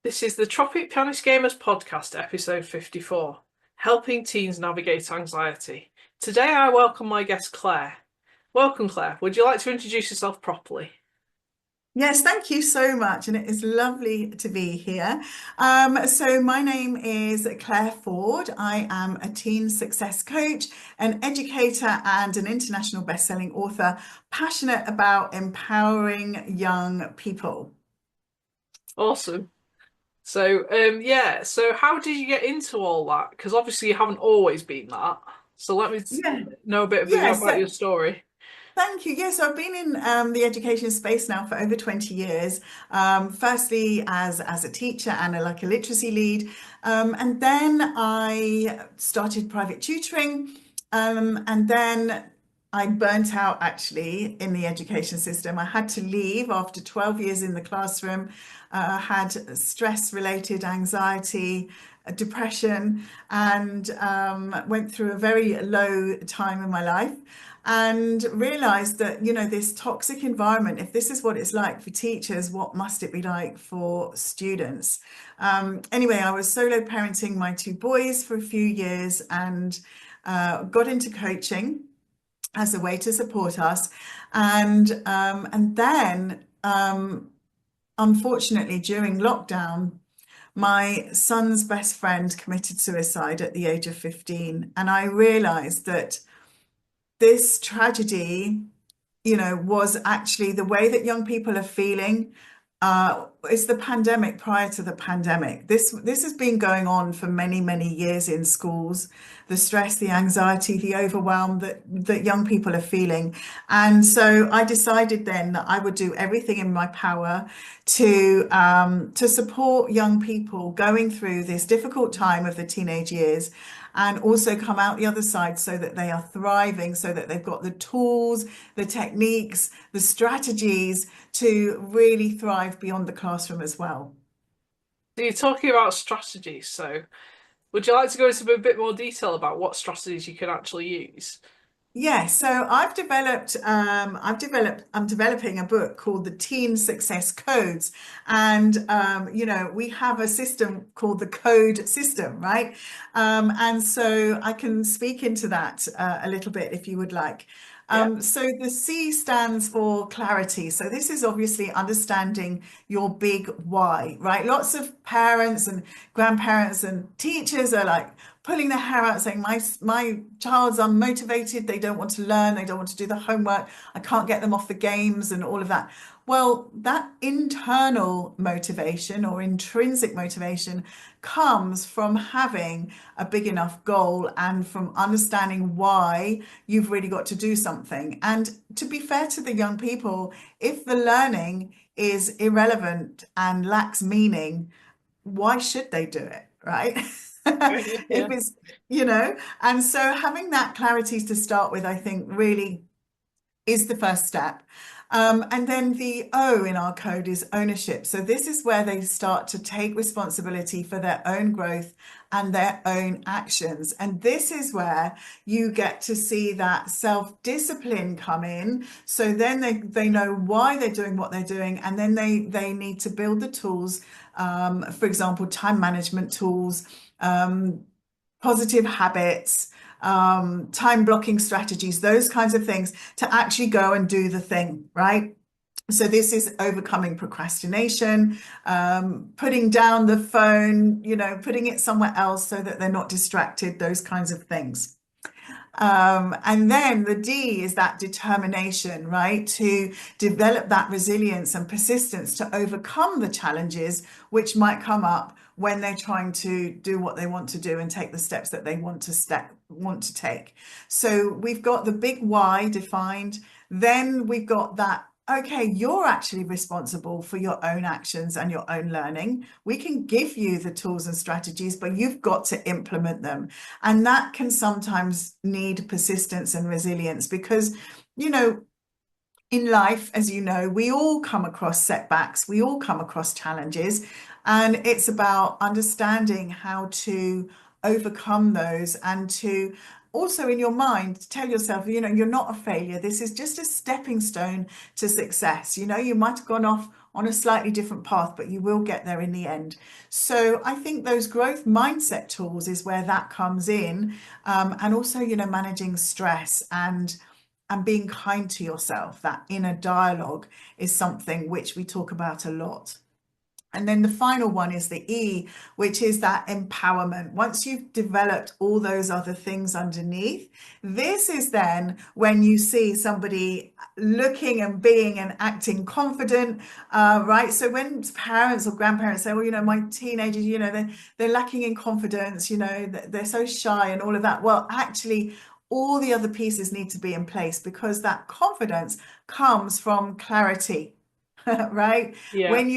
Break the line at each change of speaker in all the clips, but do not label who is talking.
This is the Tropic Pianist Gamers podcast, episode 54, Helping Teens Navigate Anxiety. Today I welcome my guest Claire. Welcome, Claire. Would you like to introduce yourself properly?
Yes, thank you so much. And it is lovely to be here. So my name is Clare Ford. I am a teen success coach, an educator, and an international best-selling author, passionate about empowering young people.
Awesome. So how did you get into all that? Because obviously you haven't always been that. So let me
Yeah.
know a bit
Yeah,
about
so
your story.
thank you. Yes, I've been in the education space now for over 20 years. Firstly, as a teacher and like a literacy lead, and then I started private tutoring, and then I burnt out actually in the education system. I had to leave after 12 years in the classroom. Had stress-related anxiety, depression, and went through a very low time in my life and realized that, this toxic environment, if this is what it's like for teachers, what must it be like for students? Anyway, I was solo parenting my two boys for a few years and got into coaching as a way to support us. And then, unfortunately, during lockdown, my son's best friend committed suicide at the age of 15. And I realized that this tragedy, was actually the way that young people are feeling. It's the pandemic prior to the pandemic. This has been going on for many, many years in schools. The stress, the anxiety, the overwhelm that young people are feeling. And so I decided then that I would do everything in my power to support young people going through this difficult time of the teenage years and also come out the other side so that they are thriving, so that they've got the tools, the techniques, the strategies to really thrive beyond the classroom as well.
So you're talking about strategies. So would you like to go into a bit more detail about what strategies you can actually use?
Yes, so I'm developing a book called the Teen Success Codes. And, we have a system called the code system, right? And so I can speak into that a little bit if you would like.
Yeah.
So the C stands for clarity. So this is obviously understanding your big why, right? Lots of parents and grandparents and teachers are like pulling their hair out saying, my child's unmotivated, they don't want to learn, they don't want to do the homework, I can't get them off the games and all of that. Well, that internal motivation or intrinsic motivation comes from having a big enough goal and from understanding why you've really got to do something. And to be fair to the young people, if the learning is irrelevant and lacks meaning, why should they do it, right? If
Yeah.
it's, and so having that clarity to start with, I think really is the first step. And then the O in our code is ownership. So this is where they start to take responsibility for their own growth and their own actions. And this is where you get to see that self-discipline come in. So then they know why they're doing what they're doing, and then they need to build the tools, for example, time management tools, um, positive habits, time blocking strategies, those kinds of things to actually go and do the thing, right? So this is overcoming procrastination, putting down the phone, putting it somewhere else so that they're not distracted, those kinds of things. And then the D is that determination, right? To develop that resilience and persistence to overcome the challenges which might come up when they're trying to do what they want to do and take the steps that they want to take. So we've got the big why defined. Then we've got that, okay, you're actually responsible for your own actions and your own learning. We can give you the tools and strategies, but you've got to implement them. And that can sometimes need persistence and resilience because, you know, in life, as you know, we all come across setbacks, we all come across challenges, and it's about understanding how to overcome those and to also in your mind tell yourself, you're not a failure. This is just a stepping stone to success. You might have gone off on a slightly different path, but you will get there in the end. So I think those growth mindset tools is where that comes in. And also, managing stress and being kind to yourself, that inner dialogue is something which we talk about a lot. And then the final one is the E, which is that empowerment. Once you've developed all those other things underneath, this is then when you see somebody looking and being and acting confident, right? So when parents or grandparents say, well, my teenagers, they're lacking in confidence, they're so shy and all of that. Well, actually, all the other pieces need to be in place because that confidence comes from clarity. Right?
Yeah.
When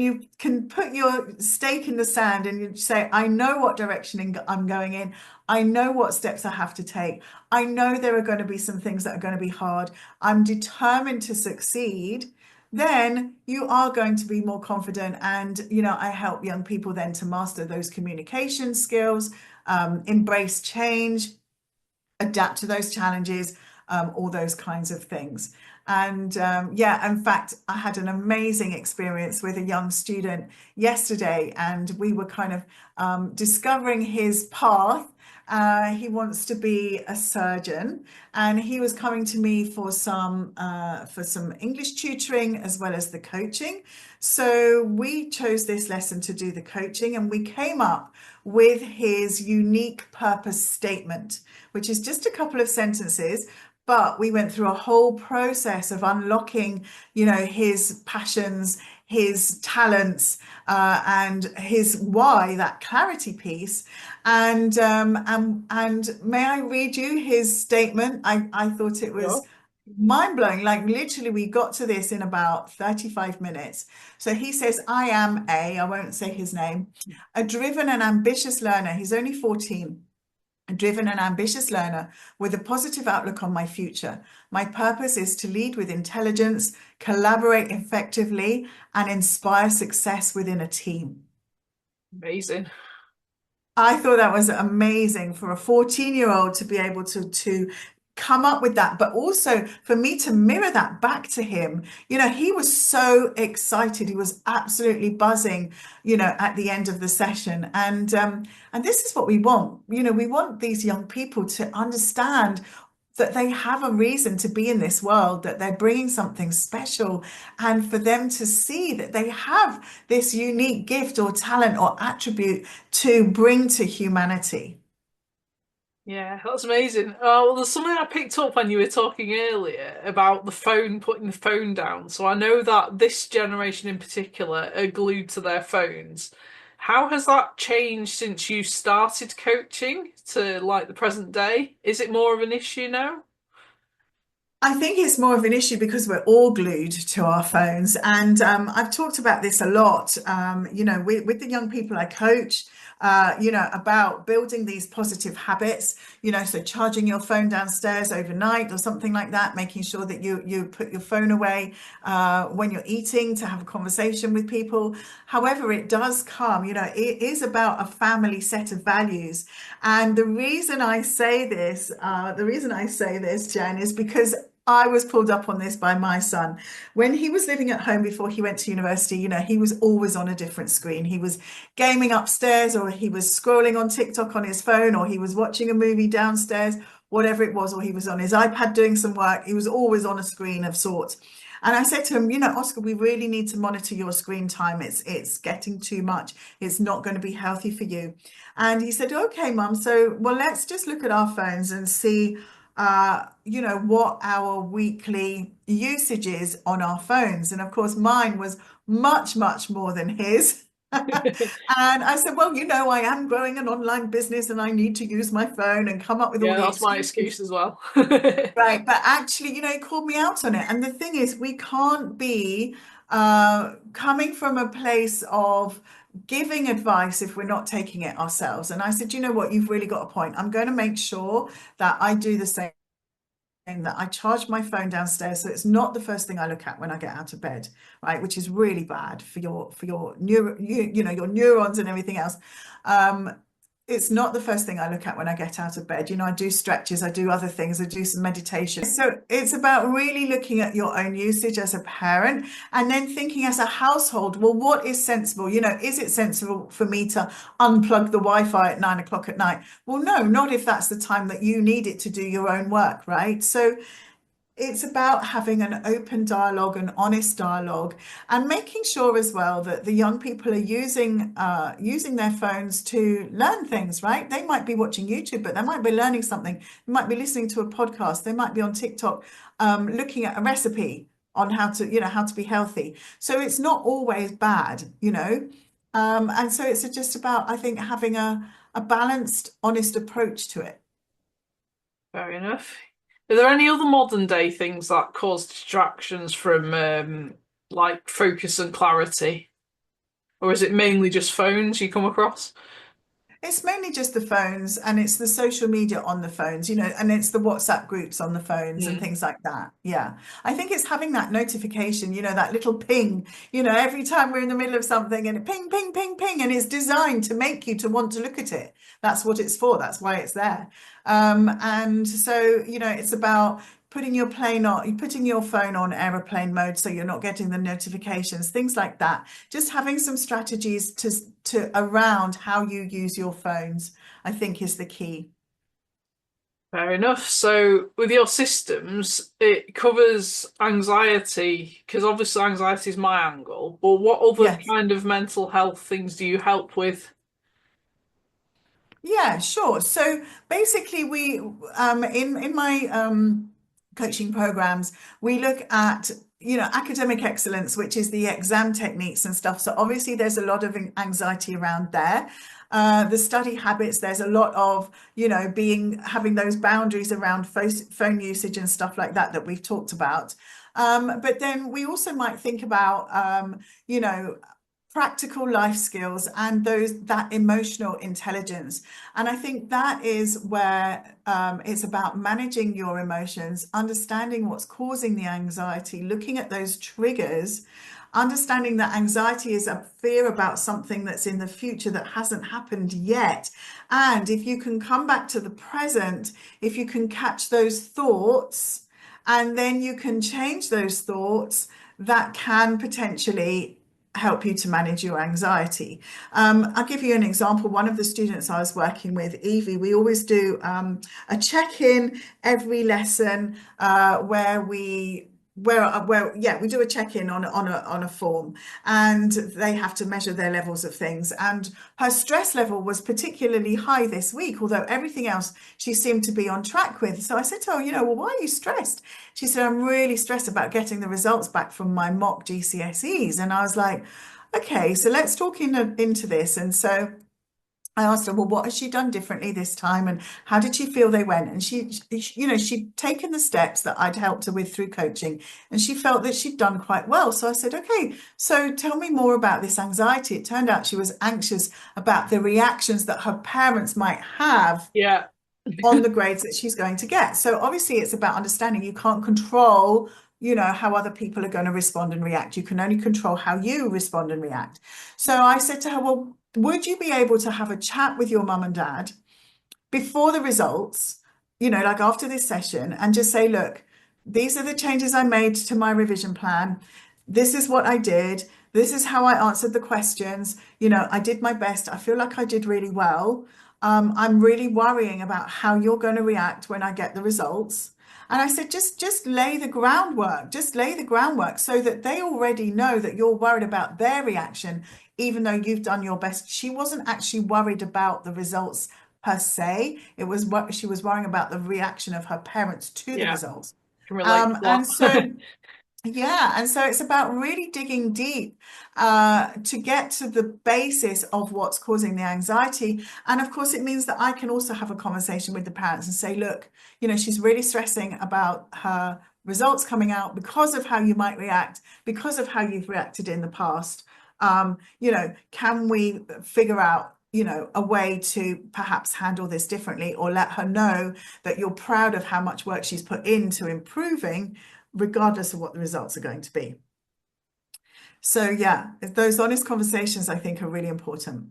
you can put your stake in the sand and you say, I know what direction I'm going in, I know what steps I have to take, I know there are going to be some things that are going to be hard, I'm determined to succeed, then you are going to be more confident. And I help young people then to master those communication skills, embrace change, adapt to those challenges, all those kinds of things. And yeah, in fact, I had an amazing experience with a young student yesterday, and we were kind of discovering his path. He wants to be a surgeon, and he was coming to me for some English tutoring as well as the coaching. So we chose this lesson to do the coaching, and we came up with his unique purpose statement, which is just a couple of sentences, but we went through a whole process of unlocking, his passions, his talents, and his why, that clarity piece. And may I read you his statement? I thought it was
Sure.
mind-blowing. Like literally, we got to this in about 35 minutes. So he says, I won't say his name, a driven and ambitious learner. He's only 14. A driven and ambitious learner with a positive outlook on my future. My purpose is to lead with intelligence, collaborate effectively, and inspire success within a team.
Amazing.
I thought that was amazing for a 14-year-old to be able to come up with that, but also for me to mirror that back to him. He was so excited. He was absolutely buzzing, at the end of the session. And this is what we want. We want these young people to understand that they have a reason to be in this world, that they're bringing something special, and for them to see that they have this unique gift or talent or attribute to bring to humanity.
Yeah, that's amazing. Oh, well, there's something I picked up when you were talking earlier about the phone, putting the phone down. So I know that this generation in particular are glued to their phones. How has that changed since you started coaching to like the present day? Is it more of an issue now?
I think it's more of an issue because we're all glued to our phones. And I've talked about this a lot, with the young people I coach, about building these positive habits, so charging your phone downstairs overnight or something like that, making sure that you put your phone away when you're eating to have a conversation with people. However, it does come, it is about a family set of values. And the reason I say this, Jen, is because I was pulled up on this by my son. When he was living at home before he went to university, he was always on a different screen. He was gaming upstairs, or he was scrolling on TikTok on his phone, or he was watching a movie downstairs, whatever it was, or he was on his iPad doing some work. He was always on a screen of sorts. And I said to him, Oscar, we really need to monitor your screen time. It's getting too much. It's not going to be healthy for you. And he said, okay, Mum. So, well, let's just look at our phones and see what our weekly usage is on our phones. And of course, mine was much, much more than his. And I said, well, I am growing an online business and I need to use my phone and come up with all
Yeah,
the
that's my
excuses.
excuse as well.
Right. But actually, he called me out on it. And the thing is, we can't be coming from a place of giving advice if we're not taking it ourselves. And I said, you know what, you've really got a point. I'm going to make sure that I do the same, that I charge my phone downstairs so it's not the first thing I look at when I get out of bed, right? Which is really bad for your your neurons and everything else. it's not the first thing I look at when I get out of bed. I do stretches, I do other things, I do some meditation. So it's about really looking at your own usage as a parent and then thinking as a household, well, what is sensible? Is it sensible for me to unplug the Wi-Fi at 9 o'clock at night? Well, no, not if that's the time that you need it to do your own work, right? So it's about having an open dialogue, an honest dialogue, and making sure as well that the young people are using their phones to learn things, right? They might be watching YouTube, but they might be learning something. They might be listening to a podcast. They might be on TikTok, looking at a recipe on how to be healthy. So it's not always bad. And so it's just about, I think, having a balanced, honest approach to it.
Fair enough. Are there any other modern day things that cause distractions from like focus and clarity? Or is it mainly just phones you come across?
It's mainly just the phones and it's the social media on the phones, and it's the WhatsApp groups on the phones and
Hmm.
things like that. Yeah. I think it's having that notification, that little ping, every time we're in the middle of something and it ping, ping, ping, ping, and it's designed to make you to want to look at it. That's what it's for. That's why it's there. And so, it's about putting your phone on aeroplane mode so you're not getting the notifications, things like that. Just having some strategies to around how you use your phones, I think is the key.
Fair enough. So, with your systems, it covers anxiety, because obviously anxiety is my angle, but what other
Yes.
kind of mental health things do you help with?
Yeah, sure. So basically, we in my coaching programs, we look at academic excellence, which is the exam techniques and stuff. So obviously, there's a lot of anxiety around there. The study habits, there's a lot of having those boundaries around phone usage and stuff like that we've talked about. But then we also might think about you know practical life skills and that emotional intelligence. And I think that is where it's about managing your emotions, understanding what's causing the anxiety, looking at those triggers, understanding that anxiety is a fear about something that's in the future that hasn't happened yet. And if you can come back to the present, if you can catch those thoughts, and then you can change those thoughts, that can potentially help you to manage your anxiety. I'll give you an example. One of the students I was working with, Evie, we always do a check-in every lesson where we do a check-in on a form, and they have to measure their levels of things. And her stress level was particularly high this week, although everything else she seemed to be on track with. So I said to her, well, why are you stressed? She said, I'm really stressed about getting the results back from my mock GCSEs. And I was like, okay, so let's talk into this. And so I asked her, well, what has she done differently this time, and how did she feel they went? And she'd taken the steps that I'd helped her with through coaching, and she felt that she'd done quite well. So I said, okay, so tell me more about this anxiety. It turned out she was anxious about the reactions that her parents might have
Yeah,
on the grades that she's going to get. So obviously it's about understanding you can't control, how other people are going to respond and react. You can only control how you respond and react. So I said to her, well, would you be able to have a chat with your mum and dad before the results, like after this session, and just say, look, these are the changes I made to my revision plan. This is what I did. This is how I answered the questions. I did my best. I feel like I did really well. I'm really worrying about how you're going to react when I get the results. And I said, just lay the groundwork, just lay the groundwork so that they already know that you're worried about their reaction, even though you've done your best. She wasn't actually worried about the results per se. It was what she was worrying about, the reaction of her parents to the
yeah,
results.
can relate to
And
that.
so yeah, and so it's about really digging deep to get to the basis of what's causing the anxiety. And of course, it means that I can also have a conversation with the parents and say, look, she's really stressing about her results coming out because of how you might react, because of how you've reacted in the past. Can we figure out a way to perhaps handle this differently, or let her know that you're proud of how much work she's put into improving, regardless of what the results are going to be. So yeah, those honest conversations I think are really important.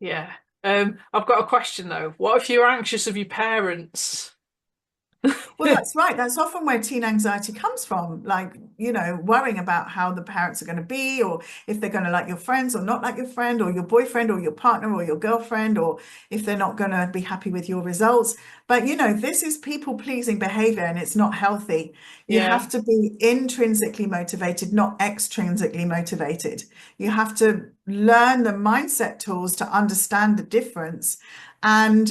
Yeah. I've got a question though. What if you're anxious of your parents?
Well, that's right. That's often where teen anxiety comes from. Like, worrying about how the parents are going to be, or if they're going to like your friends or not like your friend, or your boyfriend or your partner or your girlfriend, or if they're not going to be happy with your results. But, this is people-pleasing behavior and it's not healthy. You
Yeah,
have to be intrinsically motivated, not extrinsically motivated. You have to learn the mindset tools to understand the difference. And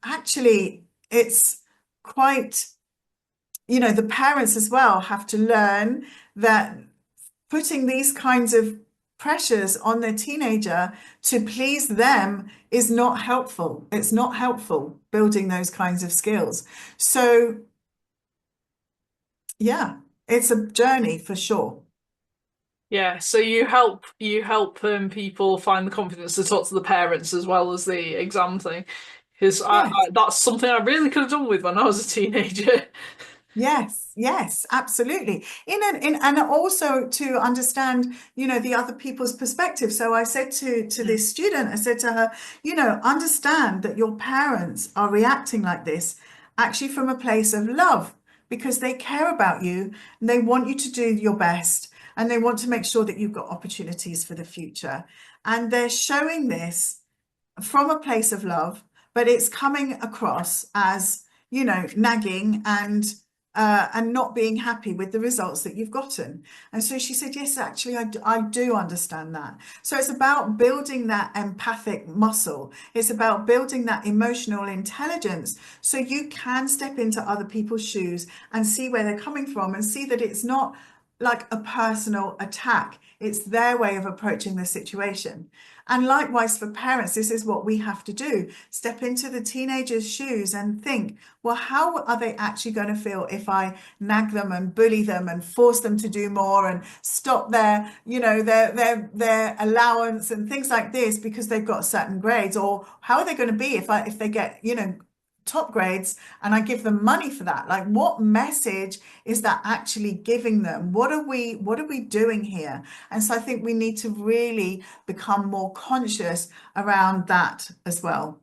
actually, it's quite, the parents as well have to learn that putting these kinds of pressures on their teenager to please them is not helpful. It's not helpful building those kinds of skills. So, yeah, it's a journey for sure.
yeah. So you help people find the confidence to talk to the parents as well as the exam thing, because
Yes.
that's something I really could have done with when I was a teenager.
Yes, yes, absolutely. And also to understand, the other people's perspective. So I said to
Mm.
this student, I said to her, understand that your parents are reacting like this actually from a place of love because they care about you and they want you to do your best and they want to make sure that you've got opportunities for the future. And they're showing this from a place of love, but it's coming across as, nagging and not being happy with the results that you've gotten. And so she said, yes, actually, I do understand that. So it's about building that empathic muscle. It's about building that emotional intelligence so you can step into other people's shoes and see where they're coming from and see that it's not like a personal attack. It's their way of approaching the situation. And likewise for parents, this is what we have to do. Step into the teenager's shoes and think, well, how are they actually going to feel if I nag them and bully them and force them to do more and stop their allowance and things like this because they've got certain grades? Or how are they going to be if they get, top grades and I give them money for that? Like, what message is that actually giving them? What are we doing here? And so I think we need to really become more conscious around that as well.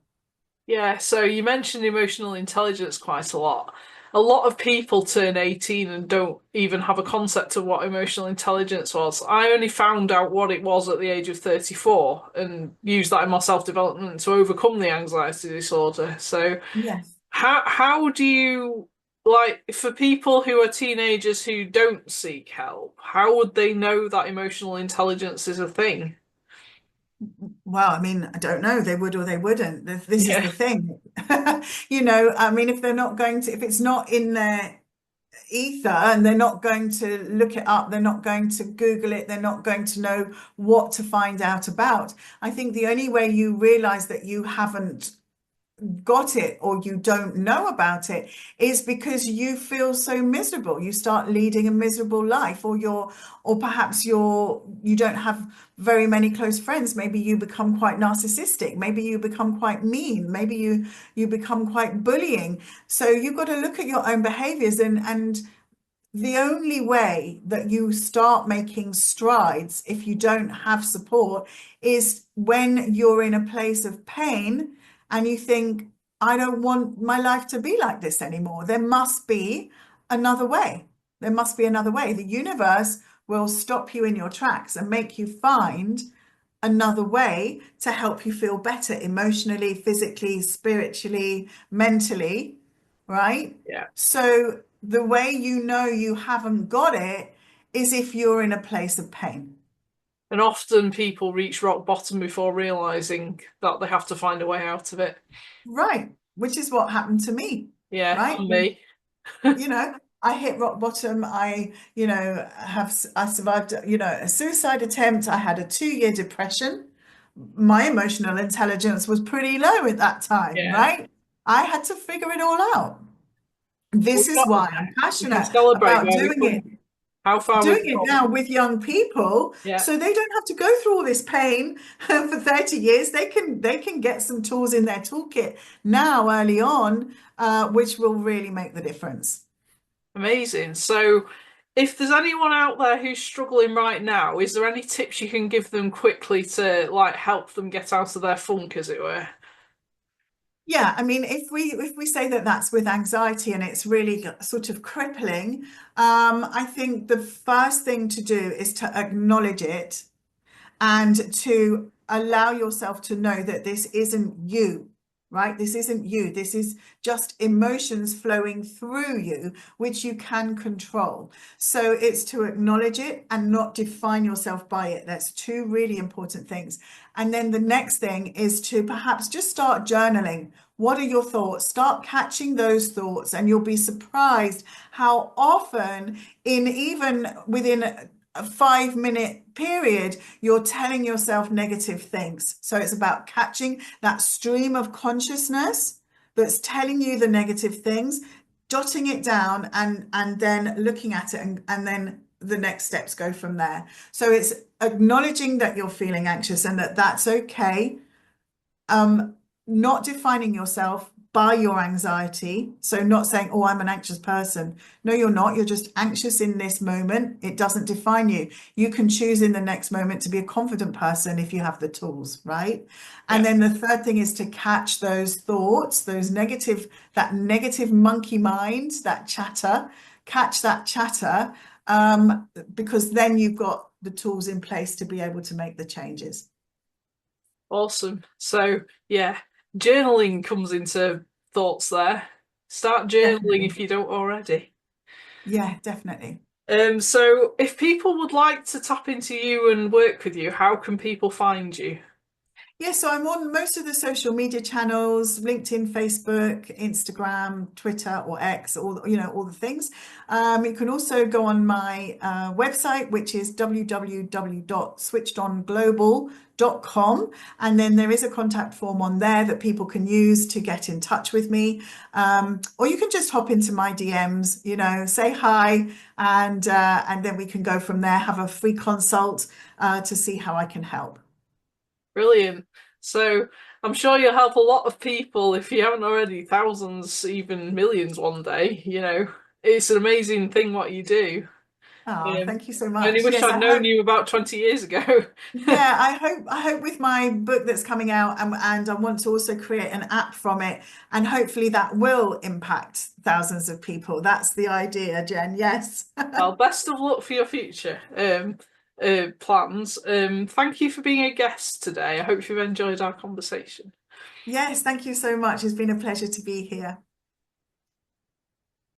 Yeah, so you mentioned emotional intelligence quite a lot. A lot of people turn 18 and don't even have a concept of what emotional intelligence was. I only found out what it was at the age of 34 and used that in my self-development to overcome the anxiety disorder. So
Yes.
how do you, like, for people who are teenagers who don't seek help, how would they know that emotional intelligence is a thing?
Well, I mean, I don't know. They would or they wouldn't. This is
Yeah.
the thing. I mean, if they're not going to, if it's not in their ether and they're not going to look it up, they're not going to Google it, they're not going to know what to find out about. I think the only way you realize that you haven't got it or you don't know about it is because you feel so miserable. You start leading a miserable life, or perhaps you don't have very many close friends. Maybe you become quite narcissistic, maybe you become quite mean, maybe you become quite bullying. So you've got to look at your own behaviors, and the only way that you start making strides if you don't have support is when you're in a place of pain and you think, I don't want my life to be like this anymore. There must be another way. There must be another way. The universe will stop you in your tracks and make you find another way to help you feel better emotionally, physically, spiritually, mentally, right?
Yeah.
So the way you know you haven't got it is if you're in a place of pain.
And often people reach rock bottom before realizing that they have to find a way out of it.
Right, which is what happened to me,
Yeah,
right?
and me.
You know, I hit rock bottom. I survived, a suicide attempt. I had a 2-year depression. My emotional intelligence was pretty low at that time,
Yeah.
right? I had to figure it all out.
We
This is
got
why
there.
I'm
We can
passionate
celebrate
about
where we come, how far we've
doing it
come.
now with young people
Yeah,
so they don't have to go through all this pain for 30 years. They can get some tools in their toolkit now early on, which will really make the difference.
amazing. So if there's anyone out there who's struggling right now, is there any tips you can give them quickly to like help them get out of their funk, as it were?
Yeah, I mean, if we say that that's with anxiety and it's really sort of crippling, I think the first thing to do is to acknowledge it and to allow yourself to know that this isn't you, right? This isn't you. This is just emotions flowing through you, which you can control. So it's to acknowledge it and not define yourself by it. That's two really important things. And then the next thing is to perhaps just start journaling. What are your thoughts? Start catching those thoughts, and you'll be surprised how often, in even within a 5 minute period, you're telling yourself negative things. So it's about catching that stream of consciousness that's telling you the negative things, jotting it down, and then looking at it, and then the next steps go from there. So it's acknowledging that you're feeling anxious and that that's okay. um, Not defining yourself by your anxiety. So not saying, oh, I'm an anxious person. No, you're not. You're just anxious in this moment. It doesn't define you. You can choose in the next moment to be a confident person if you have the tools, right? And
Yeah.
then the third thing is to catch those thoughts, that negative monkey mind, that chatter, catch that chatter, because then you've got the tools in place to be able to make the changes.
Awesome. So, yeah, journaling comes into thoughts there. Start journaling
Definitely.
if you don't already.
Yeah, definitely.
So if people would like to tap into you and work with you, how can people find you?
Yeah, so I'm on most of the social media channels, LinkedIn, Facebook, Instagram, Twitter, or X, all the things. You can also go on my website, which is www.switchedonglobal.com. And then there is a contact form on there that people can use to get in touch with me. Or you can just hop into my DMs, say hi, and then we can go from there, have a free consult to see how I can help.
Brilliant. So I'm sure you'll help a lot of people if you haven't already, thousands, even millions one day. It's an amazing thing what you do.
Oh,
Um,
thank you so
I only
much.
wish
Yes,
I'd
I
known
hope.
you about 20 years ago.
Yeah, I hope with my book that's coming out, and I want to also create an app from it, and hopefully that will impact thousands of people. That's the idea, Jen. Yes.
Well, best of luck for your future plans. Thank you for being a guest today. I hope you've enjoyed our conversation.
Yes, thank you so much. It's been a pleasure to be here.